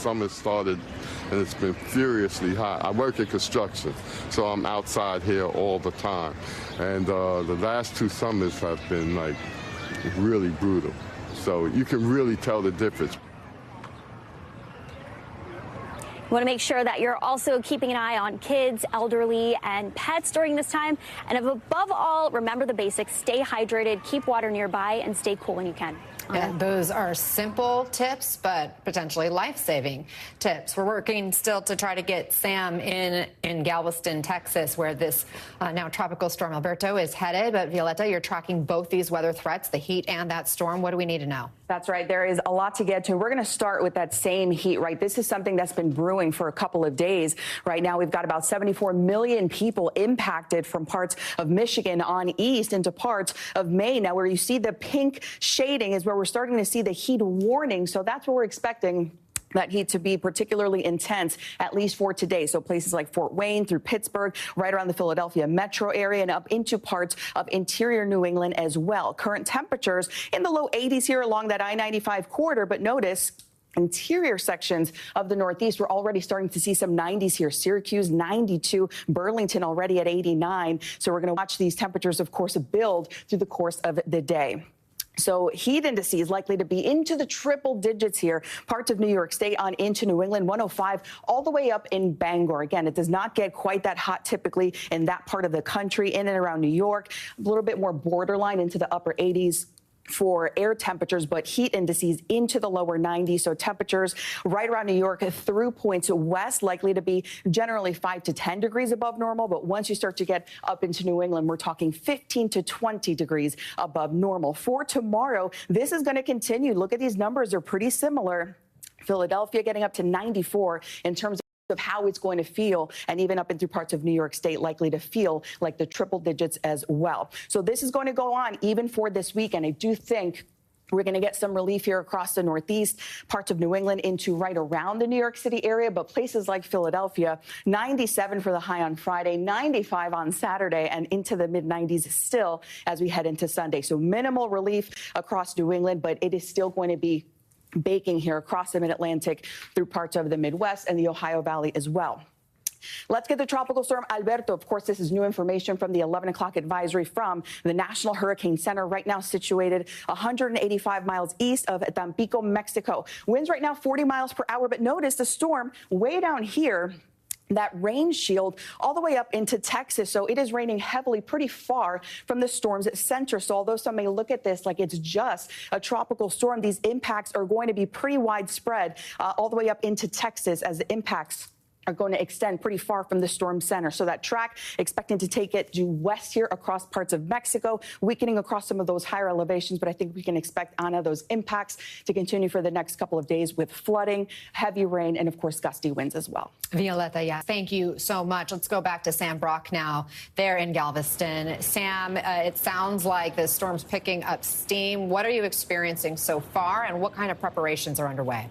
summer started, and it's been furiously hot. I work in construction, so I'm outside here all the time. And the last 2 summers have been, like, really brutal. So you can really tell the difference. You want to make sure that you're also keeping an eye on kids, elderly, and pets during this time. And above all, remember the basics. Stay hydrated, keep water nearby, and stay cool when you can. Yeah, those are simple tips, but potentially life-saving tips. We're working still to try to get Sam in Galveston, Texas, where this now tropical storm Alberto is headed. But Violeta, you're tracking both these weather threats, the heat and that storm. What do we need to know? That's right. There is a lot to get to. We're going to start with that same heat, right? This is something that's been brewing for a couple of days. Right now, we've got about 74 million people impacted from parts of Michigan on east into parts of Maine. Now, where you see the pink shading is where we're starting to see the heat warning. So that's what we're expecting that heat to be particularly intense, at least for today. So places like Fort Wayne through Pittsburgh, right around the Philadelphia metro area and up into parts of interior New England as well. Current temperatures in the low 80s here along that I-95 corridor. But notice interior sections of the Northeast, we're already starting to see some 90s here. Syracuse, 92. Burlington already at 89. So we're going to watch these temperatures, of course, build through the course of the day. So heat indices likely to be into the triple digits here. Parts of New York State on into New England, 105 all the way up in Bangor. Again, it does not get quite that hot typically in that part of the country, in and around New York. A little bit more borderline into the upper 80s. For air temperatures, but heat indices into the lower 90s. So temperatures right around New York through points west likely to be generally 5 to 10 degrees above normal. But once you start to get up into New England, we're talking 15 to 20 degrees above normal. For tomorrow, this is going to continue. Look at these numbers. They're pretty similar. Philadelphia getting up to 94 in terms of how it's going to feel, and even up into parts of New York State likely to feel like the triple digits as well. So this is going to go on even for this weekend. I do think we're going to get some relief here across the Northeast, parts of New England into right around the New York City area, but places like Philadelphia, 97 for the high on Friday, 95 on Saturday, and into the mid-90s still as we head into Sunday. So minimal relief across New England, but it is still going to be baking here across the mid-Atlantic through parts of the Midwest and the Ohio Valley as well. Let's get the tropical storm Alberto. Of course, this is new information from the 11 o'clock advisory from the National Hurricane Center, right now situated 185 miles east of Tampico, Mexico. Winds right now 40 miles per hour, but notice the storm way down here, that rain shield all the way up into Texas. So it is raining heavily pretty far from the storm's center. So although some may look at this like it's just a tropical storm, these impacts are going to be pretty widespread all the way up into Texas as the impacts are going to extend pretty far from the storm center. So that track expecting to take it due west here across parts of Mexico, weakening across some of those higher elevations. But I think we can expect, Anna, those impacts to continue for the next couple of days with flooding, heavy rain, and of course, gusty winds as well. Violeta, yeah, thank you so much. Let's go back to Sam Brock now. There in Galveston. Sam, it sounds like the storm's picking up steam. What are you experiencing so far, and what kind of preparations are underway?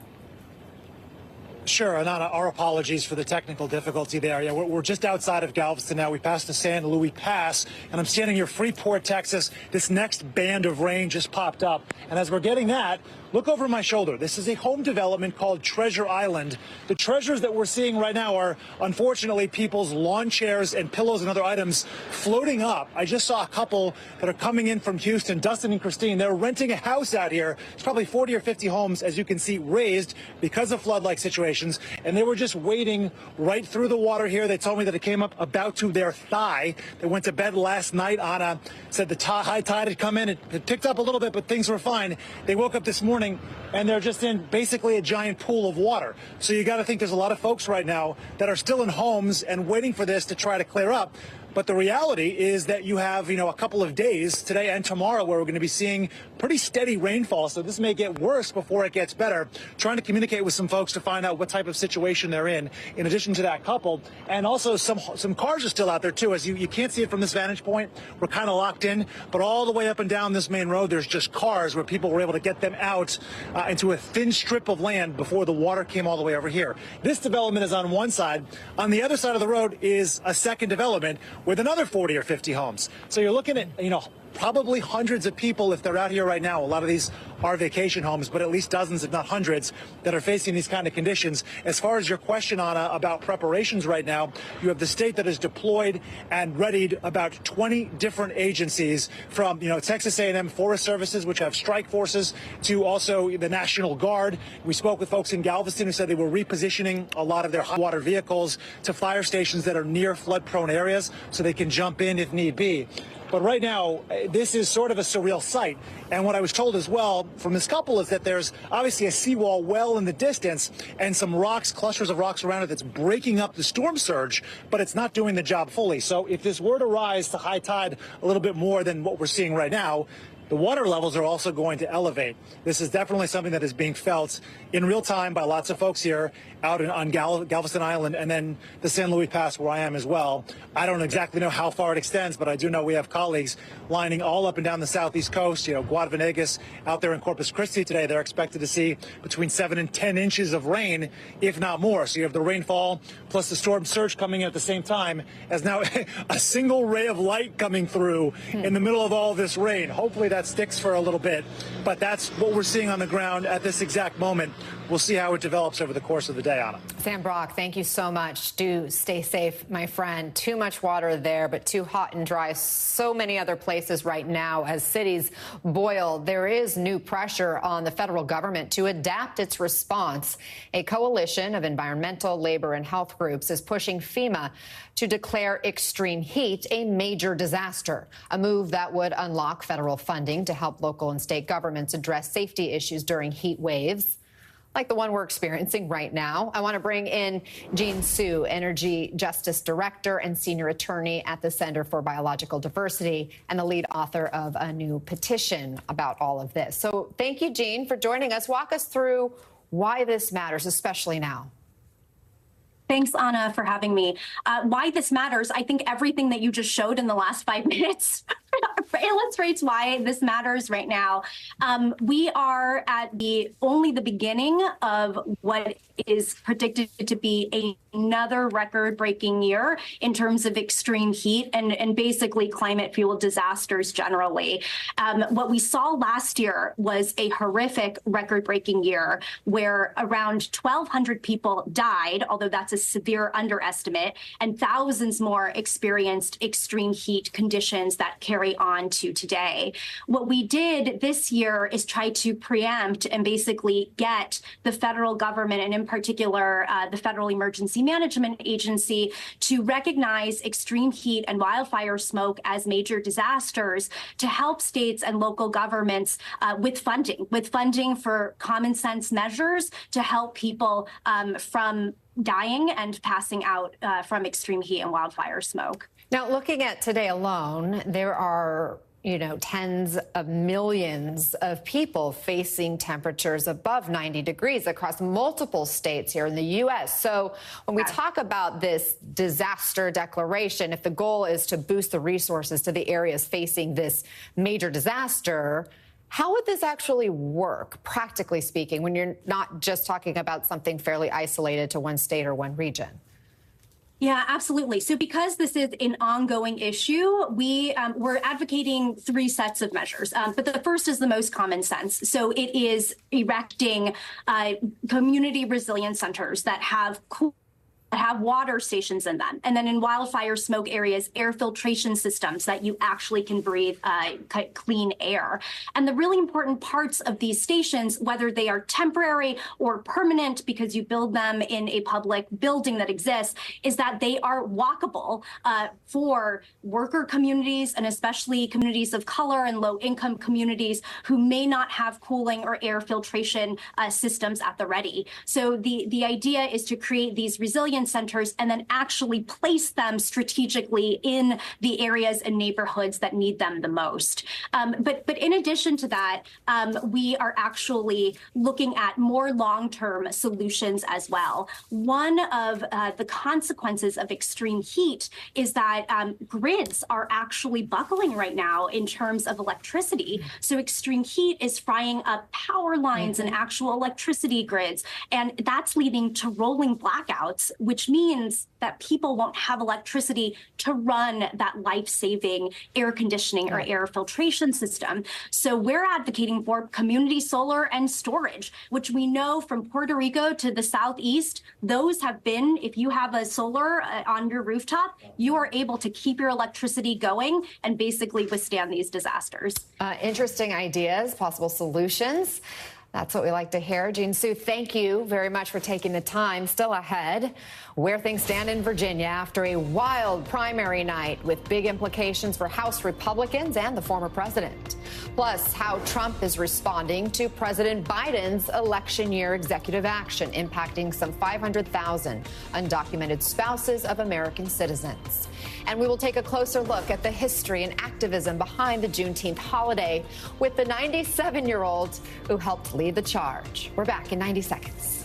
Sure, Anana, our apologies for the technical difficulty there. Yeah, we're just outside of Galveston now. We passed the San Luis Pass, and I'm standing here, Freeport, Texas. This next band of rain just popped up, and as we're getting that, look over my shoulder. This is a home development called Treasure Island. The treasures that we're seeing right now are, unfortunately, people's lawn chairs and pillows and other items floating up. I just saw a couple that are coming in from Houston, Dustin and Christine. They're renting a house out here. It's probably 40 or 50 homes, as you can see, raised because of flood-like situations. And they were just wading right through the water here. They told me that it came up about to their thigh. They went to bed last night. Anna said the high tide had come in. It picked up a little bit, but things were fine. They woke up this morning, and they're just in basically a giant pool of water. So you got to think there's a lot of folks right now that are still in homes and waiting for this to try to clear up. But the reality is that you have, a couple of days, today and tomorrow, where we're going to be seeing pretty steady rainfall. So this may get worse before it gets better. Trying to communicate with some folks to find out what type of situation they're in addition to that couple. And also some cars are still out there, too. As you can't see it from this vantage point. We're kind of locked in. But all the way up and down this main road, there's just cars where people were able to get them out into a thin strip of land before the water came all the way over here. This development is on one side. On the other side of the road is a second development with another 40 or 50 homes. So you're looking at, probably hundreds of people, if they're out here right now. A lot of these are vacation homes, but at least dozens, if not hundreds, that are facing these kind of conditions. As far as your question, Anna, about preparations right now, you have the state that has deployed and readied about 20 different agencies, from Texas A&M Forest Services, which have strike forces, to also the National Guard. We spoke with folks in Galveston who said they were repositioning a lot of their hot water vehicles to fire stations that are near flood-prone areas so they can jump in if need be. But right now, this is sort of a surreal sight. And what I was told as well from this couple is that there's obviously a seawall well in the distance and some rocks, clusters of rocks around it that's breaking up the storm surge, but it's not doing the job fully. So if this were to rise to high tide a little bit more than what we're seeing right now, the water levels are also going to elevate. This is definitely something that is being felt in real time by lots of folks here out on Galveston Island, and then the San Luis Pass where I am as well. I don't exactly know how far it extends, but I do know we have colleagues lining all up and down the southeast coast. Guadavenegas out there in Corpus Christi today, they're expected to see between 7 and 10 inches of rain, if not more. So you have the rainfall plus the storm surge coming in at the same time, as now a single ray of light coming through in the middle of all this rain. Hopefully that sticks for a little bit, but that's what we're seeing on the ground at this exact moment. We'll see how it develops over the course of the day, Anna. Sam Brock, thank you so much. Do stay safe, my friend. Too much water there, but too hot and dry so many other places right now as cities boil. There is new pressure on the federal government to adapt its response. A coalition of environmental, labor, and health groups is pushing FEMA to declare extreme heat a major disaster, a move that would unlock federal funding to help local and state governments address safety issues during heat waves like the one we're experiencing right now. I want to bring in Jean Su, Energy Justice Director and Senior Attorney at the Center for Biological Diversity and the lead author of a new petition about all of this. So thank you, Jean, for joining us. Walk us through why this matters, especially now. Thanks, Anna, for having me. Why this matters, I think everything that you just showed in the last 5 minutes illustrates why this matters right now. We are at only the beginning of what is predicted to be another record-breaking year in terms of extreme heat and basically climate-fueled disasters generally. What we saw last year was a horrific record-breaking year where around 1,200 people died, although that's a severe underestimate, and thousands more experienced extreme heat conditions that carry on to today. What we did this year is try to preempt and basically get the federal government, and in particular the Federal Emergency Management Agency, to recognize extreme heat and wildfire smoke as major disasters to help states and local governments with funding for common sense measures to help people from dying and passing out from extreme heat and wildfire smoke. Now, looking at today alone, there are, tens of millions of people facing temperatures above 90 degrees across multiple states here in the U.S. So when we talk about this disaster declaration, if the goal is to boost the resources to the areas facing this major disaster, how would this actually work, practically speaking, when you're not just talking about something fairly isolated to one state or one region? Yeah, absolutely. So because this is an ongoing issue, we're advocating 3 sets of measures. But the first is the most common sense. So it is erecting community resilience centers that have water stations in them. And then in wildfire smoke areas, air filtration systems that you actually can breathe clean air. And the really important parts of these stations, whether they are temporary or permanent because you build them in a public building that exists, is that they are walkable for worker communities and especially communities of color and low-income communities who may not have cooling or air filtration systems at the ready. So the idea is to create these resilience centers and then actually place them strategically in the areas and neighborhoods that need them the most. But in addition to that, we are actually looking at more long-term solutions as well. One of the consequences of extreme heat is that grids are actually buckling right now in terms of electricity. So extreme heat is frying up power lines and actual electricity grids, and that's leading to rolling blackouts, which which means that people won't have electricity to run that life-saving air conditioning or air filtration system. So we're advocating for community solar and storage, which we know from Puerto Rico to the southeast, those have been, if you have a solar on your rooftop, you are able to keep your electricity going and basically withstand these disasters. Interesting ideas, possible solutions. That's what we like to hear. Jean Sue, thank you very much for taking the time. Still ahead, where things stand in Virginia after a wild primary night with big implications for House Republicans and the former president. Plus, how Trump is responding to President Biden's election year executive action impacting some 500,000 undocumented spouses of American citizens. And we will take a closer look at the history and activism behind the Juneteenth holiday with the 97-year-old who helped lead the charge. We're back in 90 seconds.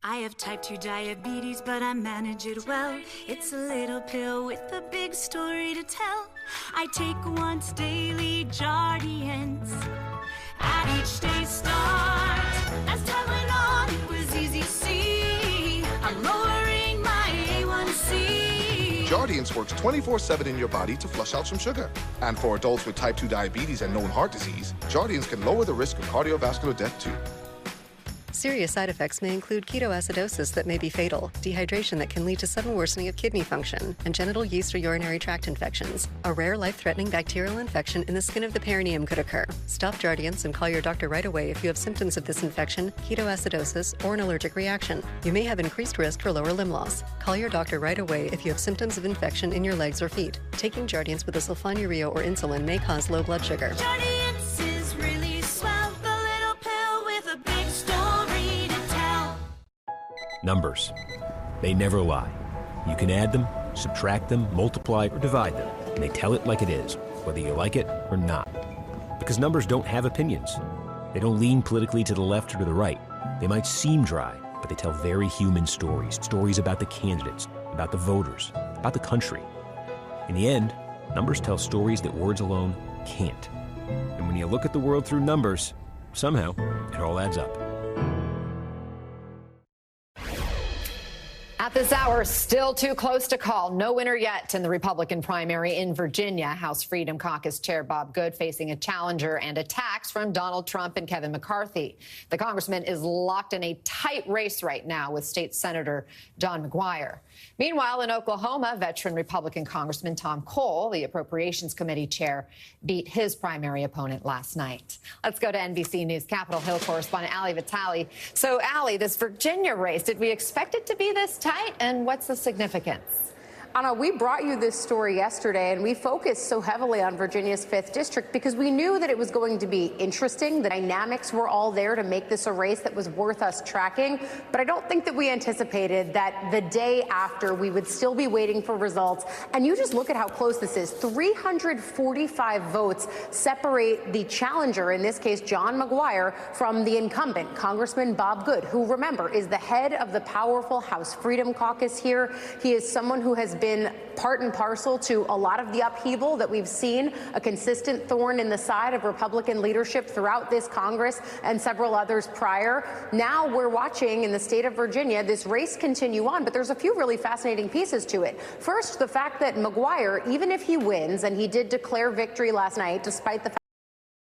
I have type 2 diabetes, but I manage it well. It's a little pill with a big story to tell. I take once daily Jardians at each day's start. As time went on, it was easy to see. I'm lowering my A1C. Jardians works 24/7 in your body to flush out some sugar. And for adults with type 2 diabetes and known heart disease, Jardians can lower the risk of cardiovascular death too. Serious side effects may include ketoacidosis that may be fatal, dehydration that can lead to sudden worsening of kidney function, and genital yeast or urinary tract infections. A rare life-threatening bacterial infection in the skin of the perineum could occur. Stop Jardians and call your doctor right away if you have symptoms of this infection, ketoacidosis, or an allergic reaction. You may have increased risk for lower limb loss. Call your doctor right away if you have symptoms of infection in your legs or feet. Taking Jardians with a sulfonylurea or insulin may cause low blood sugar. Jardians is really swell, the little pill with a big story to tell. Numbers. They never lie. You can add them, subtract them, multiply, or divide them, and they tell it like it is, whether you like it or not. Because numbers don't have opinions. They don't lean politically to the left or to the right. They might seem dry, but they tell very human stories. Stories about the candidates, about the voters, about the country. In the end, numbers tell stories that words alone can't. And when you look at the world through numbers, somehow it all adds up. At this hour, still too close to call. No winner yet in the Republican primary in Virginia. House Freedom Caucus Chair Bob Good facing a challenger and attacks from Donald Trump and Kevin McCarthy. The congressman is locked in a tight race right now with State Senator John McGuire. Meanwhile, in Oklahoma, veteran Republican Congressman Tom Cole, the Appropriations Committee chair, beat his primary opponent last night. Let's go to NBC News Capitol Hill correspondent Ali Vitale. So, Ali, this Virginia race, did we expect it to be this tight, and what's the significance? Anna, we brought you this story yesterday, and we focused so heavily on Virginia's 5th District because we knew that it was going to be interesting. The dynamics were all there to make this a race that was worth us tracking. But I don't think that we anticipated that the day after we would still be waiting for results. And you just look at how close this is. 345 votes separate the challenger, in this case, John McGuire, from the incumbent, Congressman Bob Good, who, remember, is the head of the powerful House Freedom Caucus here. He is someone who has been part and parcel to a lot of the upheaval that we've seen, a consistent thorn in the side of Republican leadership throughout this Congress and several others prior. Now we're watching in the state of Virginia this race continue on, but there's a few really fascinating pieces to it. First, the fact that McGuire, even if he wins, and he did declare victory last night, despite the fact